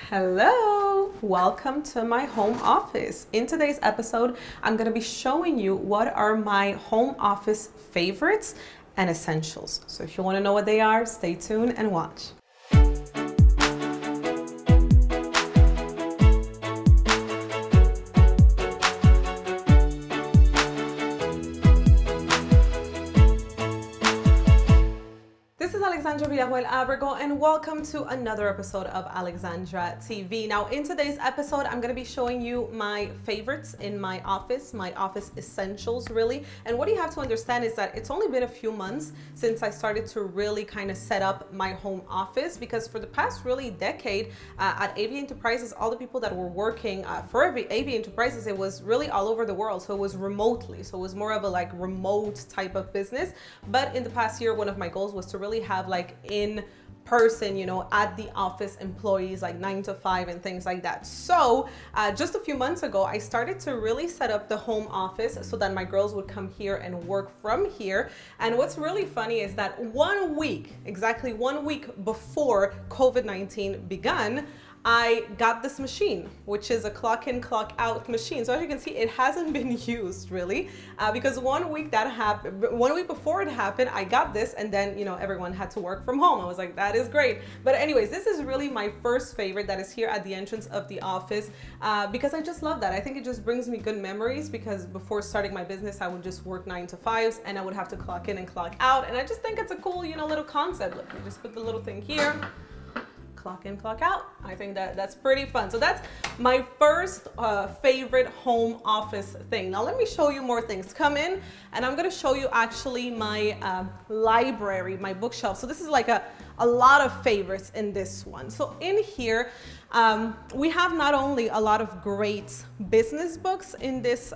Hello, welcome to my home office. In today's episode, I'm going to be showing you what are my home office favorites and essentials. So if you want to know what they are, stay tuned and watch. This is Alexandra Villarroel Abrego and welcome to another episode of AlexandraTV. Now in today's episode, I'm going to be showing you my favorites in my office essentials really. And what you have to understand is that it's only been a few months since I started to really kind of set up my home office, because for the past really decade at A.V.A Enterprises, all the people that were working for A.V.A Enterprises, it was really all over the world. So it was remotely. So it was more of a like remote type of business. But in the past year, one of my goals was to really have like in person, at the office employees, like 9 to 5 and things like that. So just a few months ago, I started to really set up the home office so that my girls would come here and work from here. And what's really funny is that exactly 1 week before COVID-19 began, I got this machine, which is a clock in, clock out machine. So as you can see, it hasn't been used really, because 1 week before it happened, I got this, and then, everyone had to work from home. I was like, that is great. But anyways, this is really my first favorite that is here at the entrance of the office, because I just love that. I think it just brings me good memories, because before starting my business, I would just work 9 to 5s and I would have to clock in and clock out. And I just think it's a cool, little concept. Look, you just put the little thing here. Clock in, clock out. I think that's pretty fun. So that's my first favorite home office thing. Now let me show you more things. Come in and I'm going to show you actually my library, my bookshelf. So this is like a lot of favorites in this one. So in here, we have not only a lot of great business books in this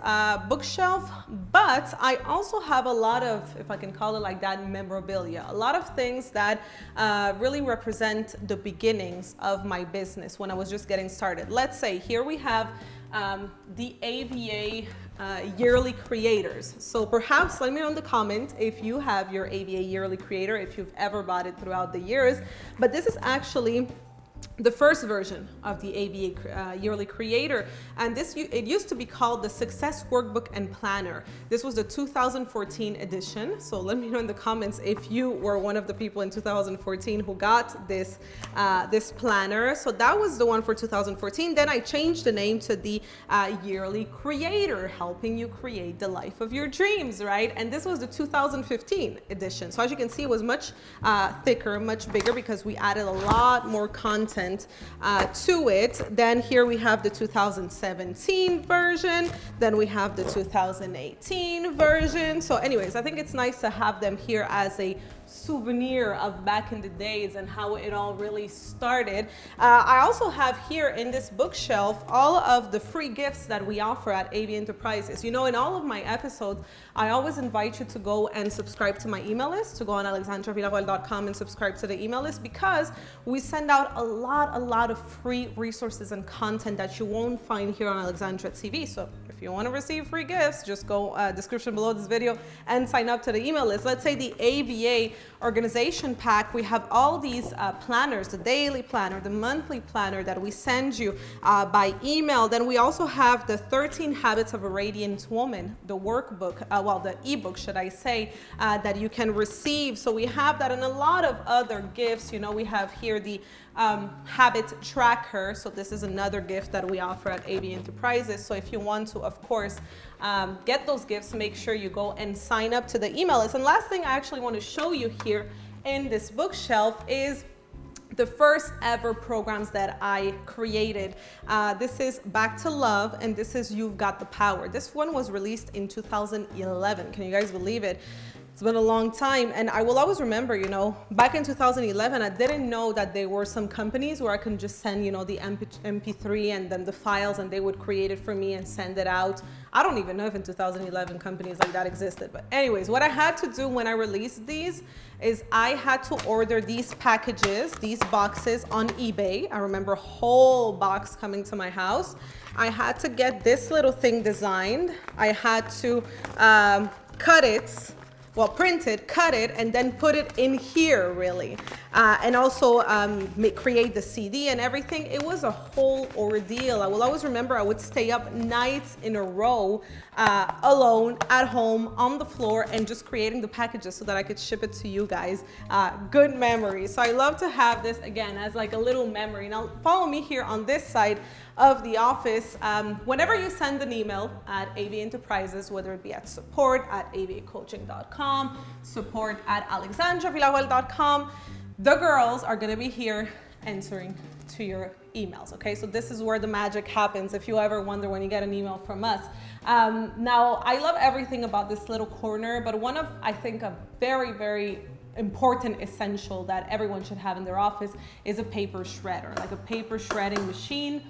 bookshelf, but I also have a lot of, if I can call it like that, memorabilia. A lot of things that really represent the beginnings of my business when I was just getting started. Let's say here we have the A.V.A. Yearly Creators. So perhaps let me know in the comment if you have your A.V.A. Yearly Creator, if you've ever bought it throughout the years. But this is actually the first version of the A.V.A. Yearly Creator, and it used to be called the Success Workbook and Planner. This was the 2014 edition. So let me know in the comments if you were one of the people in 2014 who got this planner. So that was the one for 2014. Then I changed the name to the Yearly Creator, helping you create the life of your dreams, right? And this was the 2015 edition. So as you can see, it was much thicker, much bigger, because we added a lot more content to it. Then here we have the 2017 version. Then we have the 2018 version. So anyways, I think it's nice to have them here as a souvenir of back in the days and how it all really started. I also have here in this bookshelf all of the free gifts that we offer at A.V.A Enterprises. In all of my episodes, I always invite you to go and subscribe to my email list, to go on AlexandraVillarroel.com and subscribe to the email list, because we send out a lot of free resources and content that you won't find here on AlexandraTV. So if you want to receive free gifts, just go description below this video and sign up to the email list. Let's say the A.V.A. organization pack, we have all these planners, the daily planner, the monthly planner that we send you by email. Then we also have the 13 Habits of a Radiant Woman, the workbook, the ebook, should I say, that you can receive. So we have that and a lot of other gifts. We have here the habit tracker. So this is another gift that we offer at A.V.A Enterprises. So if you want to, of course, get those gifts, make sure you go and sign up to the email list. And last thing I actually want to show you here in this bookshelf is the first ever programs that I created. This is Back to Love, and this is You've Got the Power. This one was released in 2011. Can you guys believe it? It's been a long time, and I will always remember, back in 2011, I didn't know that there were some companies where I can just send, the MP3 and then the files, and they would create it for me and send it out. I don't even know if in 2011 companies like that existed. But anyways, what I had to do when I released these is I had to order these packages, these boxes on eBay. I remember a whole box coming to my house. I had to get this little thing designed. I had to print it, cut it, and then put it in here, really. and also create the CD and everything. It was a whole ordeal. I will always remember I would stay up nights in a row alone at home on the floor and just creating the packages so that I could ship it to you guys. Good memories. So I love to have this again as like a little memory. Now follow me here on this side of the office. Whenever you send an email at A.V.A Enterprises, whether it be at support@avacoaching.com, support@alexandravillarroel.com, the girls are gonna be here answering to your emails, okay? So this is where the magic happens if you ever wonder when you get an email from us. Now, I love everything about this little corner, but one of, I think, a very, very important essential that everyone should have in their office is a paper shredder, like a paper shredding machine.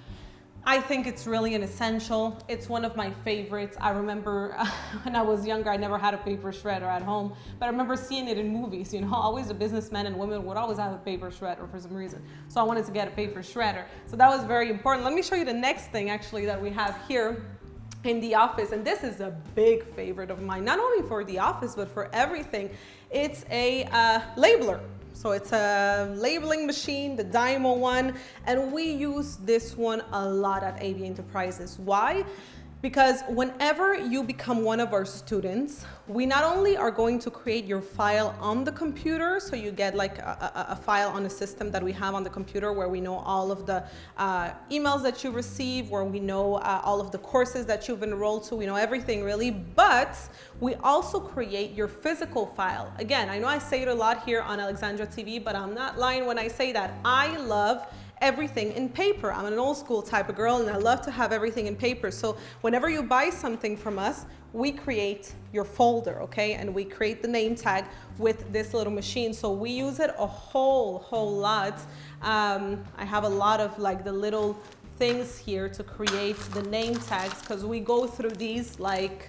I think it's really an essential. It's one of my favorites. I remember when I was younger, I never had a paper shredder at home, but I remember seeing it in movies, you know, always the businessmen and women would always have a paper shredder for some reason. So I wanted to get a paper shredder. So that was very important. Let me show you the next thing actually that we have here in the office. And this is a big favorite of mine, not only for the office, but for everything. It's a labeler. So it's a labeling machine, the Dymo one, and we use this one a lot at A.V.A Enterprises. Why? Because whenever you become one of our students, we not only are going to create your file on the computer, so you get like a file on a system that we have on the computer where we know all of the emails that you receive, where we know all of the courses that you've enrolled to, we know everything really, but we also create your physical file. Again, I know I say it a lot here on AlexandraTV, but I'm not lying when I say that I love everything in paper. I'm an old school type of girl and I love to have everything in paper. So whenever you buy something from us, we create your folder, okay? And we create the name tag with this little machine. So we use it a whole lot. I have a lot of like the little things here to create the name tags because we go through these like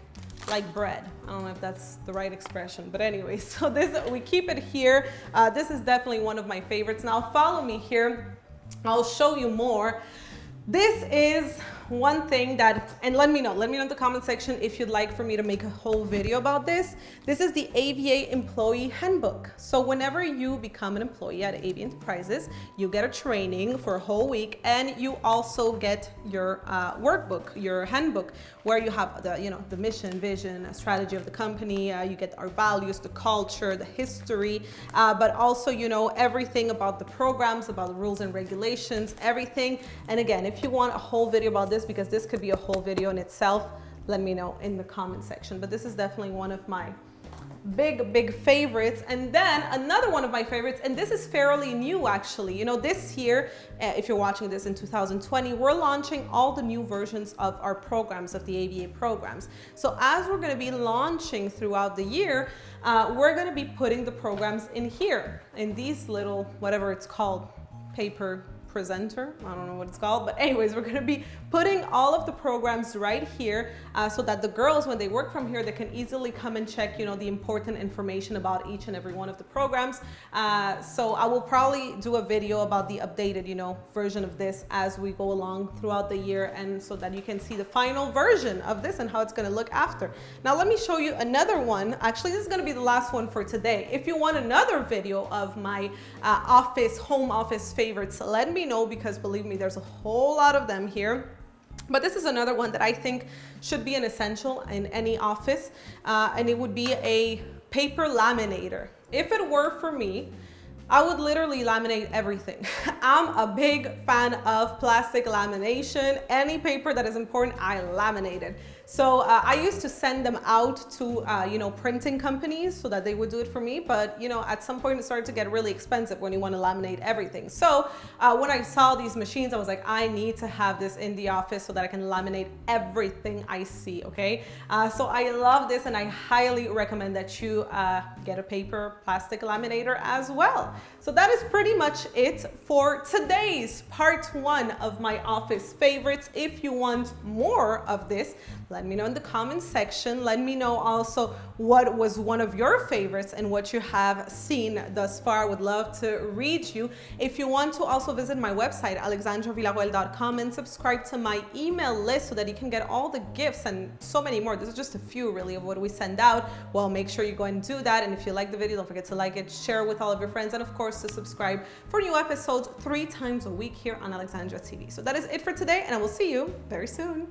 bread. I don't know if that's the right expression, but anyway, so this, we keep it here. This is definitely one of my favorites. Now follow me here. I'll show you more. This is one thing that, and let me know in the comment section if you'd like for me to make a whole video about this. This is the A.V.A Employee Handbook. So whenever you become an employee at A.V.A Enterprises, you get a training for a whole week and you also get your workbook, your handbook, where you have the, you know, the mission, vision, strategy of the company. You get our values, the culture, the history, but also, you know, everything about the programs, about the rules and regulations, everything. And again, if you want a whole video about this, because this could be a whole video in itself, let me know in the comment section. But this is definitely one of my big favorites. And then another one of my favorites, and this is fairly new actually. You know, this year, if you're watching this in 2020, we're launching all the new versions of our programs, of the A.V.A programs. So as we're going to be launching throughout the year, we're going to be putting the programs in here, in these little, whatever it's called, paper presenter, I don't know what it's called, but anyways, we're going to be putting all of the programs right here so that the girls, when they work from here, they can easily come and check, you know, the important information about each and every one of the programs. So I will probably do a video about the updated, you know, version of this as we go along throughout the year, and so that you can see the final version of this and how it's going to look after. Now let me show you another one. Actually, this is going to be the last one for today. If you want another video of my home office favorites, let me know, because believe me, there's a whole lot of them here. But this is another one that I think should be an essential in any office, and it would be a paper laminator. If it were for me, I would literally laminate everything. I'm a big fan of plastic lamination. Any paper that is important, I laminate it. So I used to send them out to, you know, printing companies so that they would do it for me. But, you know, at some point it started to get really expensive when you want to laminate everything. So when I saw these machines, I was like, I need to have this in the office so that I can laminate everything I see, okay? So I love this, and I highly recommend that you get a paper plastic laminator as well. So that is pretty much it for today's part 1 of my office favorites. If you want more of this, Let me know in the comment section. Let me know also what was one of your favorites and what you have seen thus far. I would love to read you. If you want to also visit my website, AlexandraVillarroel.com, and subscribe to my email list so that you can get all the gifts and so many more. This is just a few really of what we send out. Well, make sure you go and do that. And if you like the video, don't forget to like it, share it with all of your friends, and of course to subscribe for new episodes 3 times a week here on Alexandra TV. So that is it for today, and I will see you very soon.